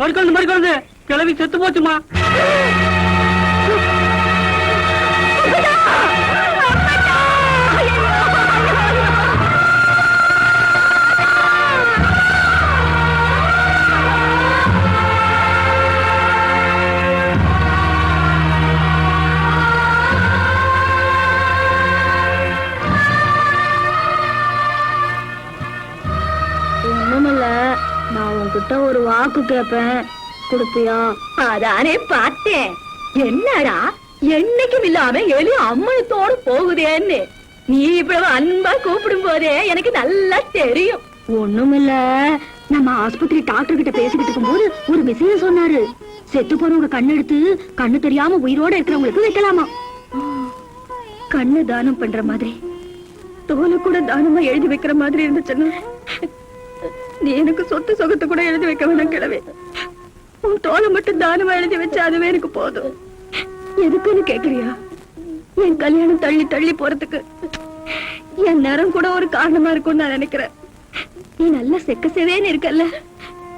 மறுக்கொண்டு கிளவி செத்து போச்சுமா. நான் உன்கிட்ட ஒரு வாக்கு கேட்பேன், கொடுப்பியா? அதானே பார்த்தேன். என்னடா என்னைக்கும் இல்லாம எலி அம்மனத்தோடு போகுதேன்னு நீ இவ்வளவு அன்பா கூப்பிடும் போதே எனக்கு நல்லா தெரியும். ஒண்ணுமில்ல, நம்ம ஆஸ்பத்திரி டாக்டர் கிட்ட பேசிக்கிட்டு இருக்கும் போது ஒரு விஷயம் சொன்னாரு. செத்து போறவங்க கண்ணு எடுத்து கண்ணு தெரியாம உயிரோட இருக்கிறவங்களுக்கு வைக்கலாமா. கண்ணு தானம் பண்ற மாதிரி தோலை கூட தானமா எழுதி வைக்கிற மாதிரி இருந்துச்சுன்னா நீ எனக்கு சொத்து சொகத்தை கூட எழுதி வைக்க வேணாம் கிழவே. உன் தோலை மட்டும் தானமா எழுதி வச்சா அதுவே எனக்கு போதும். எதுக்குன்னு கேக்குறியா? என் கல்யாணம் தள்ளி தள்ளி போறதுக்கு என் நேரம் கூட ஒரு காரணமா இருக்கும்னு நான் நினைக்கிறேன். நீ நல்லா செக்க செவேன்னு இருக்கல்ல,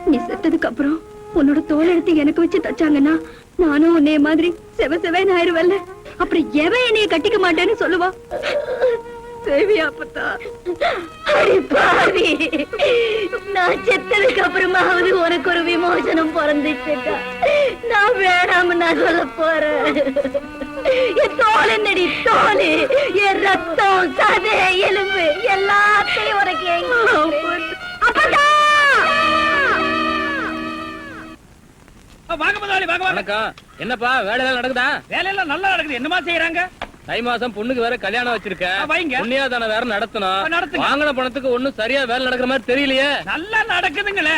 நீ செத்ததுக்கு அப்புறம் உன்னோட தோலை எடுத்து எனக்கு வச்சு தச்சாங்கன்னா நானும் உன்னைய மாதிரி செவ செவேன்னு ஆயிருவல்ல. அப்புறம் எவன் என்னைய கட்டிக்க மாட்டேன்னு சொல்லுவா. நான் செத்ததுக்கு அப்புறமாவது உனக்கு ஒரு விமோசனம் பிறந்துச்சுட்டா நான் வேணாம நான் சொல்ல போறேன். என் தோல் என்னடி தோல், என் ரத்தம் சதை எலும்பு எல்லாத்தையும் உனக்கு என்னப்பா வேலையெல்லாம் நடக்குதா? வேலையெல்லாம் நல்லா நடக்குது. என்னமா செய்யறாங்க? தை மாசம் பொண்ணுக்கு வேற கல்யாணம் வச்சிருக்கேன். புண்ணியாதான வேற நடத்தணும். வாங்கின பணத்துக்கு ஒண்ணும் சரியா வேலை நடக்கிற மாதிரி தெரியலையே. நல்லா நடக்குதுங்களே.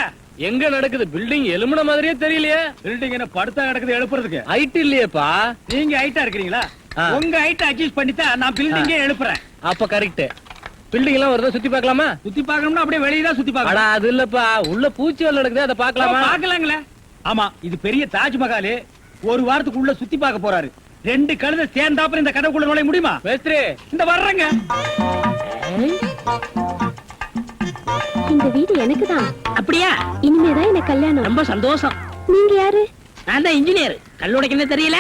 எங்க நடக்குது? பில்டிங் எலும்புன மாதிரியே தெரியலையே. பில்டிங் என்ன படுத்தா நடக்குது எழுப்புறதுக்கு? ஹைட் இல்லையேப்பா. நீங்க ஹைட்டா இருக்கிறீங்களா? உங்க ஹைட் அட்ஜஸ்ட் பண்ணிட்டா நான் பில்டிங்கே எழுப்புறேன். அப்ப கரெக்ட். பில்டிங் எல்லாம் வருதா சுத்தி பார்க்கலாமா? சுத்தி பார்க்கணும்னா அப்படியே வெளியே தான் சுத்தி பார்க்கலாம். அது இல்லப்பா, உள்ள பூச்சி வேலை நடக்குது, அதை பார்க்கலாமா? பார்க்கலாங்களே. ஆமா, இது பெரிய தாஜ்மஹால். ஒரு வாரத்துக்கு உள்ள சுத்தி பார்க்க போறாரு. 2 கழுதை சேர்ந்தாப்புல இந்த கதவுக்குள்ள நுழைய முடியுமா? பேசுறே இந்த வர்றங்க. இந்த வீடு எனக்கு தான். அப்படியா? இனிமேதான் எனக்கு கல்யாணம். ரொம்ப சந்தோஷம். நீங்க யாரு? நான் தான் இன்ஜினியர். கல்லுடைக்கு தெரியல.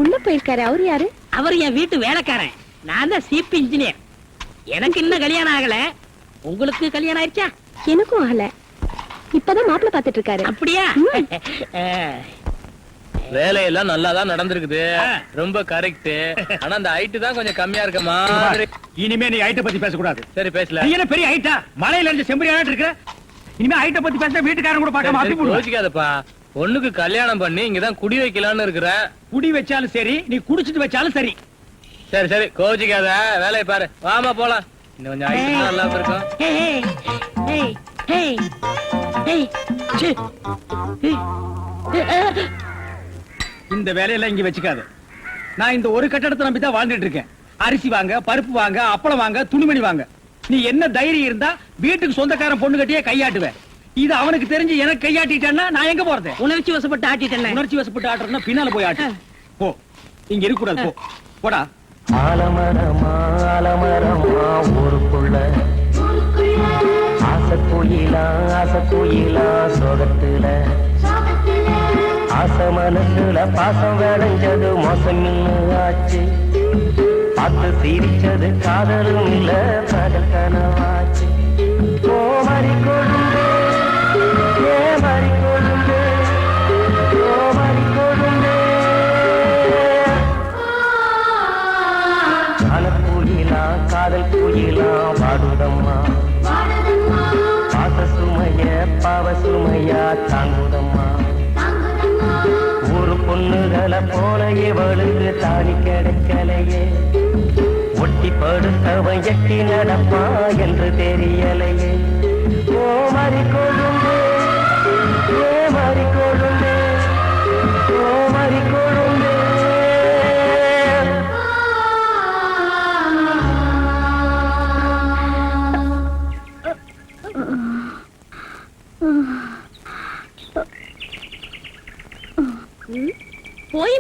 உள்ள போயிருக்காரு. அவரு யாரு? அவர் என் வீட்டு வேலைக்காரன். நான் தான் சீப் இன்ஜினியர். எனக்கு இன்னும் கல்யாணம் ஆகல. உங்களுக்கு கல்யாணம் ஆயிடுச்சா? எனக்கும் ஆகல. இப்பதான் மாப்பிள்ள பாத்துட்டு இருக்காரு. அப்படியா? வேலையெல்லாம் நல்லாதான் நடந்திருக்குது. ரொம்ப கரெக்ட். ஆனா அந்த ஹைட் தான் கொஞ்சம் கம்மியா இருக்கமா. இனிமே நீ ஹைட்ட பத்தி பேசக்கூடாது. சரி பேசல. நீ என்ன பெரிய ஹைட்டா? மலையில இருந்து செம்பரியாட்டு இருக்க. இனிமே ஹைட்ட பத்தி பேசினா வீட்டுக்காரங்க கூட பார்க்காம அப்படி போடு. யோசிக்காதப்பா. பொண்ணுக்கு கல்யாணம் பண்ணி இங்கதான் குடி வைக்கலாம்னு இருக்கிறேன். குடி வச்சாலும் சரி, நீ குடிச்சிட்டு வச்சாலும் சரி. சரி சரி கோச்சிக்காத, வேலையை பாரு. வாமா போலாம். இன்னும் கொஞ்சம் ஹைட் நல்லா இருக்கும். இந்த வேலையெல்லாம் இங்க வச்சுக்காத. நான் இந்த ஒரு கட்டடத்தை நம்பி தான் வாழ்ந்துட்டு இருக்கேன். அரிசி வாங்க, பருப்பு வாங்க, அப்பளம் வாங்க, துணிமணி வாங்க. நீ என்ன தைரியம் இருந்தா வீட்டுக்கு சொந்தக்காரன் பொண்ணு கட்டியே கையாட்டுவேன். இது அவனுக்கு தெரிஞ்சு எனக்கு கையாட்டிட்டேன்னா நான் எங்க போறது? உணர்ச்சி வசப்பட்டு ஆட்டிட்டேன். உணர்ச்சி வசப்பட்டு ஆட்டுறதுன்னா பின்னால போய் ஆட்டு. போ, இங்க இருக்க கூடாது. போ போடா. ஆலமரமா ஆலமரமா ஊருக்குள்ள ஆசைக்குயிலா சோகத்துல ஆசை மனசுல பாசம் விளைஞ்சது மோசம் ஆச்சு. பார்த்து சிரிச்சது காதலும் இல்ல காதல் கனவாச்சு. ஓ மறி கொழுந்து ஏ மறி கொழுந்து ஓ மறி கொழுந்து காலக்குயிலா காதல் குயிலா வாடுதம்மா. பாச சுமைய பாவ சுமையா தாங்குதம்மா. ஒரு பொண்ணுகளை போல இவளுக்கு தாலி கிடைக்கலையே. ஒட்டி படுத்தவன் எட்டி நடப்பா என்று தெரியலையே. ஓ மறி கொழுந்து ஏ மறி கொழுந்து ஓ மறி கொழுந்து.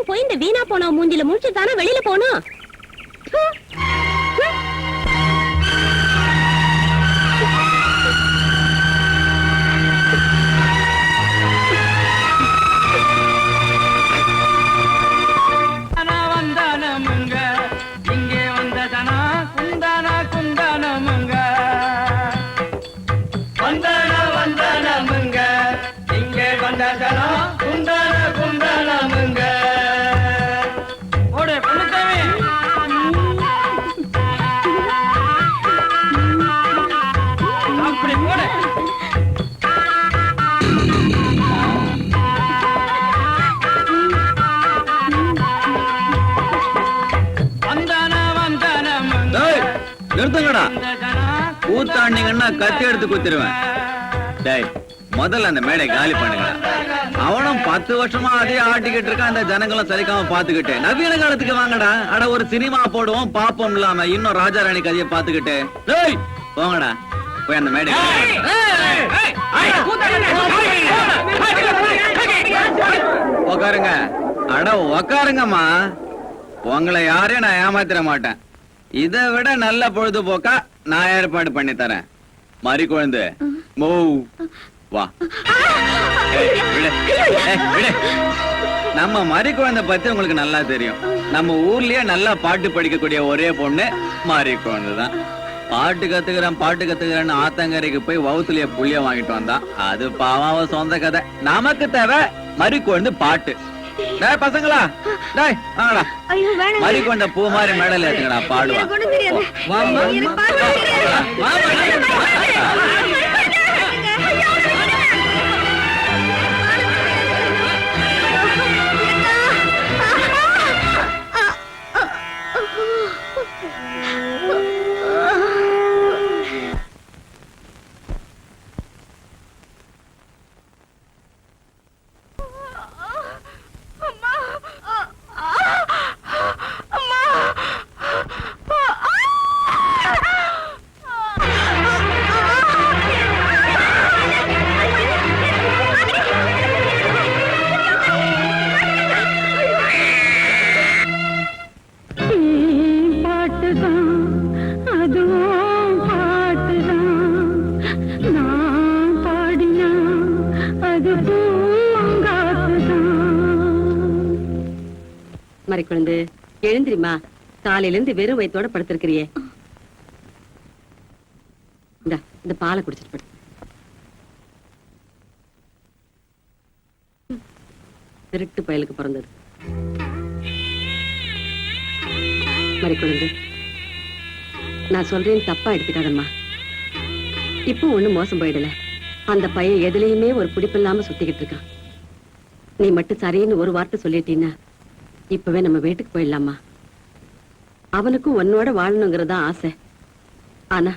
போய் இந்த வீணா போன மூஞ்சில முடிச்சு தானே வெளியில போனோம். வாங்கடா. கூத்தாண்டிங்கன்னா கத்தி எடுத்து குத்திருவேன். டேய் முதல்ல அந்த மேடை காலி பண்ணுங்கடா. அவனும் 10 வருஷமா அதே ஆட்டிக்கிட்டு இருக்கான். அந்த ஜனங்களும் சரிக்காம பாத்துக்கிட்டு நவீன காலத்துக்கு வாங்கடா. அட ஒரு சினிமா போடுவோம் பாப்போம் இல்லாம இன்னும் ராஜா ராணி கதையை பாத்துக்கிட்டு. டேய் போங்கடா போய் அந்த மேடை உக்காருங்க. அட உக்காருங்கம்மா. உங்களை யாரையும் நான் ஏமாத்திர மாட்டேன். இதை விட நல்ல பொழுதுபோக்கா நான் ஏற்பாடு பண்ணி தரேன். மறி குழந்தை மோ வா. நம்ம மறி குழந்தை பத்தி உங்களுக்கு நல்லா தெரியும். நம்ம ஊர்லயே நல்லா பாட்டு படிக்கக்கூடிய ஒரே பொண்ணு மறி குழந்தை தான். பாட்டு கத்துக்கிறேன்னு ஆத்தங்கரைக்கு போய் வவுத்துலயே புளிய வாங்கிட்டு வந்தா. அது பாவாவ சொந்த கதை. நமக்கு தேவை மறி குழந்தை பாட்டு. டேய் பசங்களா, டேய் வாங்கடா. மறி கொண்ட பூ மாதிரி மேடல் ஏத்துங்கடா பாடுவா. மறி குழந்தை எழுந்திரிமா. காலையில இருந்து வெறும் வயிற்றோட படுத்திருக்கிறியே. இந்த பாலை குடிச்சிட்டு படு. திருட்டு பயலுக்கு பிறந்தது. மறி குழந்தை நான் சொல்றேன் தப்பா எடுத்துக்காதம்மா. இப்போ ஒண்ணும் மோசம் போயிடல. அந்த பையன் எதுலயுமே ஒரு பிடிப்பில்லாம சுத்திக்கிட்டு இருக்கான். நீ மட்டும் சரின்னு ஒரு வார்த்தை சொல்லிட்டீன்னா இப்பவே நம்ம வீட்டுக்கு போயிடலாமா. அவனுக்கும் உன்னோட வாழணுங்கிறதா ஆசை. ஆனா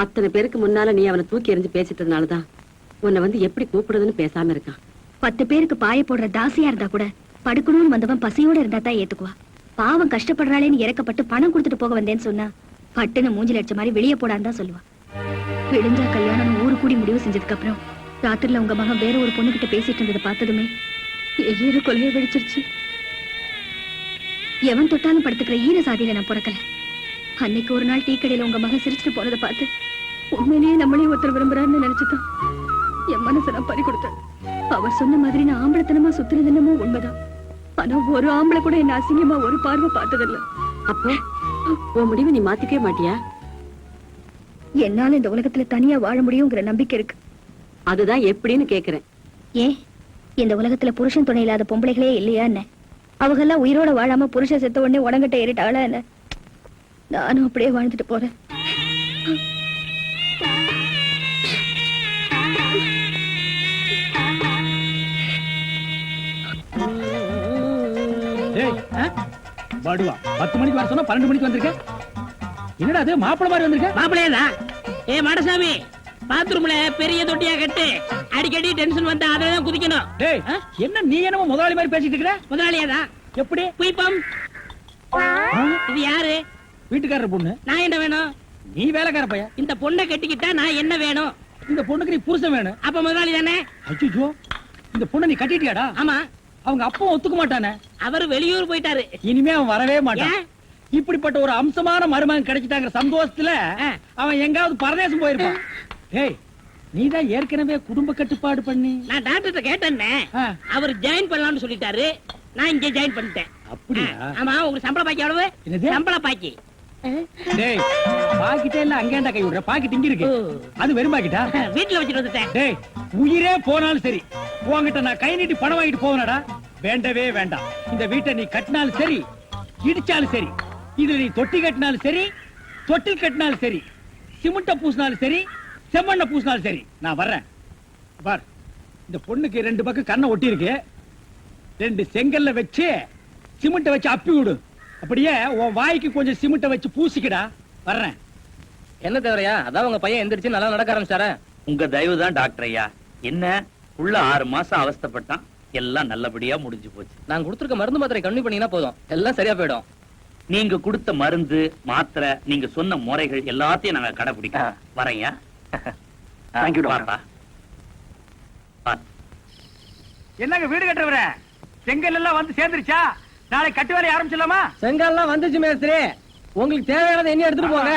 அத்தனை பேருக்கு முன்னால நீ அவனை தூக்கி எறிஞ்சு பேசிட்டதுனாலதான் உன்னை வந்து எப்படி கூப்பிடுறதுன்னு பேசாம இருக்கான். 10 பேருக்கு பாய போடுற தாசியா இருந்தா கூட படுக்கணும்னு வந்தவன் பசியோட இருந்தா தான் ஏத்துக்குவா. பாவம் கஷ்டப்படுறாளேன்னு இறக்கப்பட்டு பணம் கொடுத்துட்டு போக வந்தேன்னு சொன்னா பட்டுன்னு மூஞ்சில அடிச்ச மாதிரி வெளியே போடான்னு தான் சொல்லுவா. விடிஞ்சா கல்யாணம் ஊரு கூடி முடிவு செஞ்சதுக்கு அப்புறம் ராத்திரில உங்க மகன் வேற ஒரு பொண்ணு கிட்ட பேசிட்டு இருந்ததை பார்த்ததுமே ஏறு கொலையை வெடிச்சிருச்சு. எவன் தொட்டாலும் படுத்துக்கிற ஈர சாதியில நான் பிறக்கல. அன்னைக்கு ஒரு நாள் டீ கடையில உங்க மகன் சிரிச்சுட்டு போனதை பார்த்து உண்மையிலேயே நம்மளையும் ஒருத்தர் விரும்புறான்னு நினைச்சுதான் என் மனசை நான் பறி கொடுத்தேன். அவர் சொன்ன மாதிரி நான் ஆம்பளத்தனமா சுத்துறது என்னமோ உண்மைதான். ஆனா ஒரு ஆம்பளை கூட என்ன அசிங்கமா ஒரு பார்வை பார்த்ததில்ல. அப்போ உன் முடிவு நீ மாத்திக்கவே மாட்டியா? என்னால இந்த உலகத்துல தனியா வாழ முடியுங்கிற நம்பிக்கை இருக்கு. அதுதான் எப்படின்னு கேக்குறேன். ஏன் இந்த உலகத்துல புருஷன் துணை இல்லாத பொம்பளைகளே இல்லையா என்ன? அவங்கெல்லாம் உயிரோட வாழாம புருஷன் செத்த உடனே உடங்கிட்ட ஏறிட்டாளா என்ன? நானும் அப்படியே வாழ்ந்துட்டு போறேன். பாடுவா 10 மணிக்கு வர சொன்னா 12 மணிக்கு வந்திருக்க. என்னடா அது மாப்பிள மாதிரி வந்திருக்க? மாப்பிளையதான். ஏ மாடசாமி, பாத்ரூம்ல பெரிய தொட்டியா கட்டு. அடிக்கடி டென்ஷன் வந்தா அததான் குதிக்கணும். டேய் என்ன நீ என்னமோ முதலாளி மாதிரி பேசிட்டு இருக்கற? முதலாளியாதான். எப்படி? குயிப்பம். இது யாரு? வீட்டுக்காரர் பொண்ணு. நான் என்ன வேணும்? நீ வேலைக்கார பையன். இந்த பொண்ணை கட்டிக்கிட்டா நான் என்ன வேணும்? இந்த பொண்ணுக்கு நீ புருஷன் வேணும். அப்ப முதலாளி தானே? ஐயோ இந்த பொண்ணை நீ கட்டிட்டியாடா? ஆமா. அவங்க அப்பா ஒத்துக்க மாட்டானே. அவர் வெளியூர் போயிட்டாரு. இனிமே அவன் வரவே மாட்டான். இப்படிப்பட்ட ஒரு அம்சமான மருமகன் கிடைச்சிட்டாங்கிற சந்தோஷத்துல அவன் எங்காவது பரதேசம் போயிருப்பான். ஏய் நீதான் ஏற்கனவே குடும்ப கட்டுப்பாடு பண்ணி. நான் டாக்டர்கிட்ட கேட்டேன்னே. அவர் ஜாயின் பண்ணலாம்னு சொல்லிட்டாரு. நான் இங்க ஜாயின் பண்ணிட்டேன். அப்படியா? ஆமா. உங்களுக்கு சம்பள பாக்கி எவ்வளவு? சம்பள பாக்கி டேய் பாக்கிட்டே இல்ல அங்கேண்டா கை விடுற. பாக்கெட் இங்க இருக்கு. அது வெறும் பாக்கெட்டா? வீட்டுல வச்சிட்டு வந்துட்டேன். டேய் உயிரே போனாலும் சரி உன்கிட்ட நான் கை நீட்டி பணம் வாங்கிட்டு போவனடா. வேண்டவே வேண்டாம். இந்த வீட்டை நீ கட்டினாலும் சரி இடிச்சாலும் சரி, இதுல நீ தொட்டி கட்டினாலும் சரி தொட்டில் கட்டினாலும் சரி, சிமெண்ட பூசினாலும் சரி செம்மண்ண பூசினாலும் சரி நான் வர்றேன். பார் இந்த பொண்ணுக்கு 2 பக்கம் கண்ணை ஒட்டி இருக்கு. 2 செங்கல்ல வச்சு சிமெண்ட வச்சு அப்பி விடு. அப்படியே உன் வாய்க்கு கொஞ்சம் சிமெண்ட வச்சு பூசிக்கடா. வர்றேன். என்ன தேவையா? அதான் உங்க பையன் எந்திரிச்சு நல்லா நடக்க ஆரம்பிச்சாரே. உங்க தயவு தான் டாக்டர் ஐயா. என்ன உள்ள 6 மாசம் அவஸ்தைப்பட்டான், எல்லாம் நல்லபடியா முடிஞ்சு போச்சு. நான் கொடுத்துருக்க மருந்து மாத்திரை கம்மி பண்ணீங்கன்னா போதும், எல்லாம் சரியா போயிடும். நீங்க கொடுத்த மருந்து மாத்திரை, நீங்க சொன்ன முறைகள் எல்லாத்தையும் நாங்க கடைபிடிக்கிறோம். வரையா? தேங்க்யூ பாப்பா. என்னங்க வீடு கட்டுறவர செங்கல் எல்லாம் வந்து சேர்ந்துருச்சா? நாளை கட்டு வேலையை ஆரம்பிச்சிடலாமா? செங்கல்லாம் வந்துச்சு மேஸ்திரி. உங்களுக்கு தேவையானதை எண்ணி எடுத்துட்டு போங்க.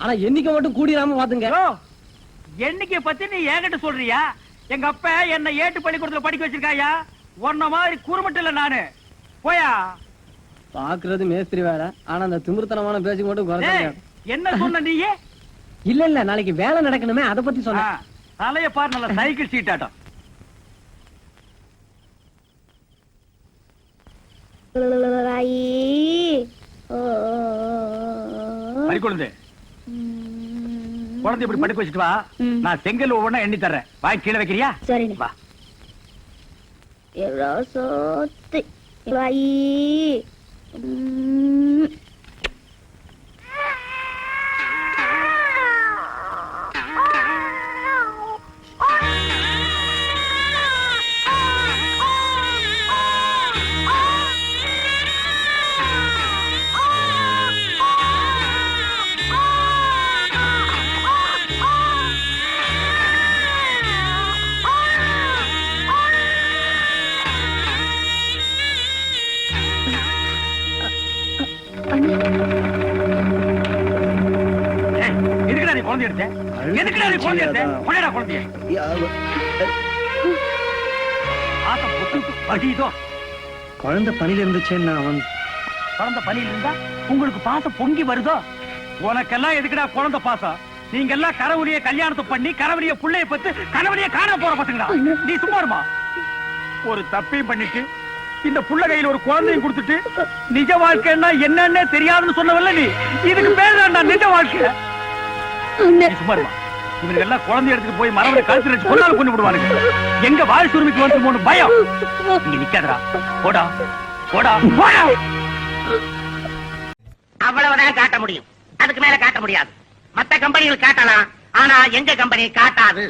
ஆனா எண்ணிக்கை மட்டும் கூடிராம பாத்துங்க. எண்ணிக்கை பத்தி நீ என்கிட்ட சொல்றியா? எங்க அப்பா என்ன ஏட்டு பள்ளிக்கூடத்துல படிக்க வச்சிருக்காயா? உன்ன மாதிரி குறுமட்டு இல்ல நானு. போயா. பாக்குறது மேஸ்திரி வேற, ஆனா அந்த திமிர்த்தனமான பேச்சு மட்டும் குறைச்சாங்க. என்ன சொன்ன நீ? இல்ல நாளைக்கு வேலை நடக்கணுமே, அத பத்தி சொன்ன. தலைய பாரு, நல்ல சைக்கிள் சீட் ஆட்டம். குழந்தை குழந்தை இப்படி படிக்க வச்சுட்டு வா. நான் செங்கல் ஒவ்வொன்னா எண்ணி தர்றேன். வாய் கீழே வைக்கிறியா? சரி வா. எதுக்குடா நீ குழந்தை எடுத்த? எதுக்குடா நீ குழந்தை எடுத்த? கொண்டா குழந்தைய. ஆசை பொத்துட்டு வடிதோ. குழந்தை பணியில இருந்துச்சேன்னா அவன் குழந்தை பணியில இருந்தா உங்களுக்கு பாசம் பொங்கி வருதோ? உனக்கெல்லாம் எதுக்குடா குழந்தை பாசம்? நீங்க எல்லாம் கரவழிய கல்யாணத்தை பண்ணி கரவழிய புள்ளைய பத்து கரவழிய காண போற பசங்களா? நீ சும்மா இருமா. ஒரு தப்பையும் பண்ணிட்டு இந்த புள்ள கையில ஒரு குழந்தையும் கொடுத்துட்டு நிஜ வாழ்க்கைன்னா என்னன்னு தெரியாதுன்னு சொன்னவல்ல நீ. இதுக்கு பேர் தான் நிஜ வாழ்க்கை. நீ சும்மா இருமா. இவங்க எல்லாம் குழந்தை எடுத்துட்டு போய் மரவரை கழுத்து வச்சு கொண்டாலும் கொண்டு விடுவானுங்க. எங்க வாய் சுருமிக்கு வந்து பயம். இங்க நிக்காதடா. போடா போடா போடா. அவ்வளவுதான் காட்ட முடியும், அதுக்கு மேல காட்ட முடியாது. மத்த கம்பெனிகள் காட்டலாம், ஆனா எங்க கம்பெனி காட்டாது.